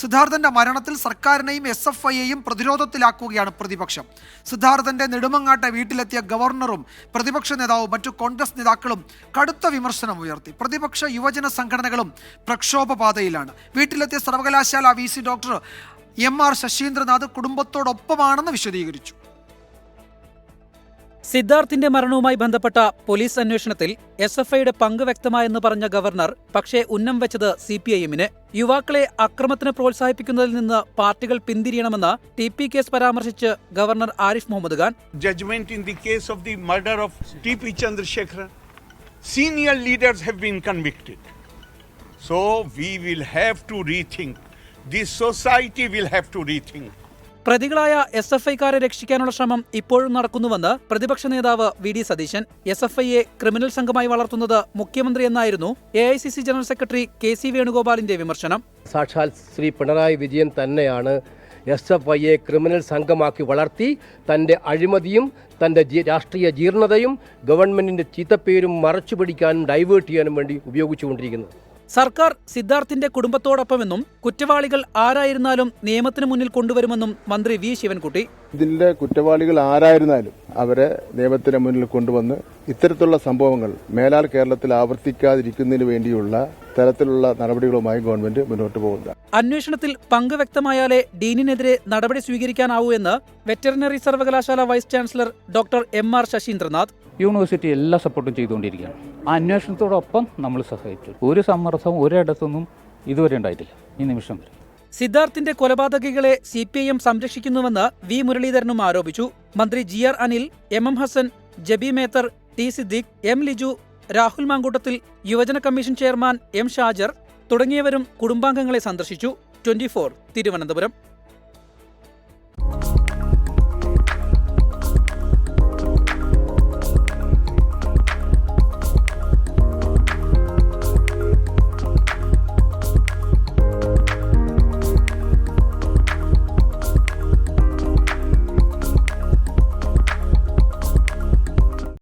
സിദ്ധാർത്ഥന്റെ മരണത്തിൽ സർക്കാരിനെയും SFIയെയും പ്രതിരോധത്തിലാക്കുകയാണ് പ്രതിപക്ഷം. സിദ്ധാർത്ഥന്റെ നെടുമങ്ങാട്ടെ വീട്ടിലെത്തിയ ഗവർണറും പ്രതിപക്ഷ നേതാവും മറ്റു കോൺഗ്രസ് നേതാക്കളും കടുത്ത വിമർശനം ഉയർത്തി. പ്രതിപക്ഷ യുവജന സംഘടനകളും പ്രക്ഷോഭപാതയിലാണ്. വീട്ടിലെത്തിയ സർവകലാശാല VC ഡോക്ടർ MR ശശീന്ദ്രനാഥ് കുടുംബത്തോടൊപ്പമാണെന്ന് വിശദീകരിച്ചു. സിദ്ധാർത്ഥിന്റെ മരണവുമായി ബന്ധപ്പെട്ട പോലീസ് അന്വേഷണത്തിൽ SFIയുടെ പങ്ക് വ്യക്തമായെന്ന് പറഞ്ഞ ഗവർണർ പക്ഷേ ഉന്നം വെച്ചത് CPIM-ന്. യുവാക്കളെ അക്രമത്തിന് പ്രോത്സാഹിപ്പിക്കുന്നതിൽ നിന്ന് പാർട്ടികൾ പിന്തിരിയണമെന്ന് TP കേസ് പരാമർശിച്ച് governor Arif Mohammad Khan. Judgment in the case of the murder of TP Chandrasekharan. Senior leaders have been convicted. So we will have to rethink. This society will have to rethink. പ്രതികളായ SFIക്കാരെ രക്ഷിക്കാനുള്ള ശ്രമം ഇപ്പോഴും നടക്കുന്നുവെന്ന് പ്രതിപക്ഷ നേതാവ് VD സതീശൻ. SFIയെ ക്രിമിനൽ സംഘമായി വളർത്തുന്നത് മുഖ്യമന്ത്രി എന്നായിരുന്നു AICC ജനറൽ സെക്രട്ടറി KC വേണുഗോപാലിന്റെ വിമർശനം. സാക്ഷാൽ ശ്രീ പിണറായി വിജയൻ തന്നെയാണ് SFIയെ ക്രിമിനൽ സംഘമാക്കി വളർത്തി തൻ്റെ അഴിമതിയും തൻ്റെ രാഷ്ട്രീയ ജീർണതയും ഗവൺമെന്റിന്റെ ചീത്തപ്പേരും മറച്ചുപിടിക്കാനും ഡൈവേർട്ട് ചെയ്യാനും വേണ്ടി ഉപയോഗിച്ചുകൊണ്ടിരിക്കുന്നത്. സർക്കാർ സിദ്ധാർത്ഥിന്റെ കുടുംബത്തോടൊപ്പമെന്നും കുറ്റവാളികൾ ആരായിരുന്നാലും നിയമത്തിന് മുന്നിൽ കൊണ്ടുവരുമെന്നും മന്ത്രി V ശിവൻകുട്ടി. ഇതിന്റെ കുറ്റവാളികൾ ആരായിരുന്നാലും അവരെ നിയമത്തിന് മുന്നിൽ കൊണ്ടുവന്ന് ഇത്തരത്തിലുള്ള സംഭവങ്ങൾ മേലാൽ കേരളത്തിൽ ആവർത്തിക്കാതിരിക്കുന്നതിന് വേണ്ടിയുള്ള തരത്തിലുള്ള നടപടികളുമായി ഗവൺമെന്റ് മുന്നോട്ട് പോകുന്നത്. അന്വേഷണത്തിൽ പങ്ക് വ്യക്തമായാലേ ഡീനിനെതിരെ നടപടി സ്വീകരിക്കാനാവൂ എന്ന് വെറ്ററിനറി സർവകലാശാല vice chancellor doctor MR Sasheendranath. University എല്ലാ സപ്പോർട്ടും ചെയ്തുകൊണ്ടിരിക്കുകയാണ്. ആ അന്വേഷണത്തോടൊപ്പം നമ്മൾ സഹായിച്ചു. ഒരു സമ്മർദ്ദവും ഒരിടത്തൊന്നും ഇതുവരെ ഉണ്ടായിട്ടില്ല ഈ നിമിഷം വരെ. സിദ്ധാർത്ഥിന്റെ കൊലപാതകികളെ CPIM സംരക്ഷിക്കുന്നുവെന്ന് V മുരളീധരനും ആരോപിച്ചു. മന്ത്രി GR Anil, MM Hasan, Jebi Mather, T Siddique, M Liju, Rahul Mamkootathil, യുവജന കമ്മീഷൻ ചെയർമാൻ M ഷാജർ തുടങ്ങിയവരും കുടുംബാംഗങ്ങളെ സന്ദർശിച്ചു. 24 തിരുവനന്തപുരം.